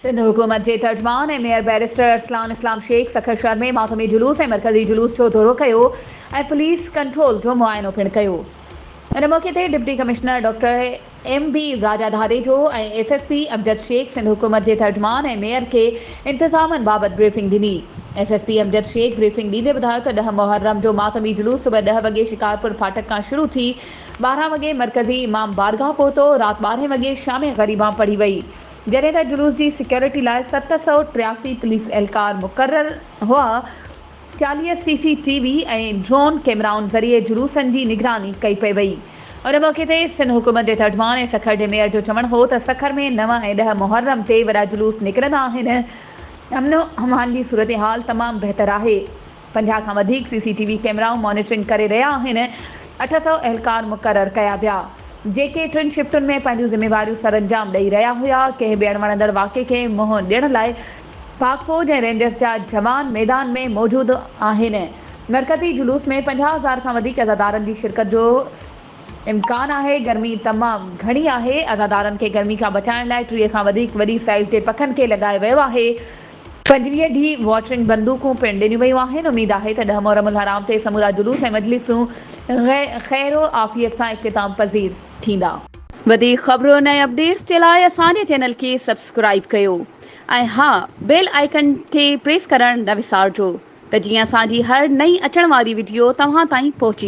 सिंध हुकूमत के तर्जमान mayor barrister Arsalan इस्लाम शेख सखर शहर में मातमी जुलूस मरकज़ी जुलूस जो दौरो किया और पुलिस कंट्रोल जो मुआयनो पिण किया। इन मौके ते डिप्टी कमिश्नर डॉक्टर MB राजाधारे जो SSP अमजद शेख सिंध हुकूमत के तर्जमान मेयर के इंतजामन बाबत ब्रीफिंग दी। SSP अमजद शेख ब्रीफिंग ॾींदे ॿुधायो त 10 मुहर्रम जो मातमी जुलूस सुबह 10 वॻे शिकारपुर फाटक का शुरू थी 12 वॻे मरकज़ी इमाम बारगाह पहुतो। रात 12 वॻे शाम ग़रीबा पढ़ी वई। जॾहिं त जुलूस की सिक्योरिटी लाइ 783 पुलिस एहलकार मुक़र्रर हुआ। 40 CCTV और ड्रोन कैमराउनि ज़रिए जुलूसनि की निगरानी कई पई वई। उन मौके ते सिंध हुकूमत के तर्जमान ऐं सखर के मेयर जो चवणु हो त सखर में 9 ऐं 10 मुहर्रम ते वॾा जुलूस निकिरंदा आहिनि। अमन अमान की सूरत हाल तमाम बेहतर है। 50 खां वधीक CCTV कैमराऊं मॉनिटरिंग करे रहा आहिनि। 800 एहलकार मुक़र्रर कया विया जेके 3 शिफ्टुनि में पंहिंजूं ज़िम्मेवारियूं सरअंजाम ॾेई रहा हुआ। कंहिं ॿियण वणंदड़ वाक़े के मुंहुं ॾियण लाइ पाक फौज ऐं रेंजर्स जा जवान मैदान में मौजूद आहिनि। मरकज़ी जुलूस में 50,000 खां वधीक अज़ादारनि की शिरकत जो इम्कान है। गर्मी तमाम घणी है। अज़ादारनि के गर्मी का बचाइण लाइ 30 खां वधीक वॾी साइज़ के पखन के लगाए वियो है। 25 ॾींहं वॉटरिंग बंदूकूं पिण ॾिनियूं वयूं आहिनि। उम्मीद है त 10 मुहर्रम हराम ते समूरा जुलूस ऐं मजलिसूं ख़ैरो आफ़ियत सां इख्तिताम पज़ीर थींदा। वधीक ख़बरूं ऐं अपडेट्स जे लाइ असांजे चैनल खे सब्सक्राइब कयो ऐं हाँ बेल आइकन के प्रेस करण न विसारजो त जीअं असांजी हर नई अचण वारी वीडियो तव्हां ताईं पहुची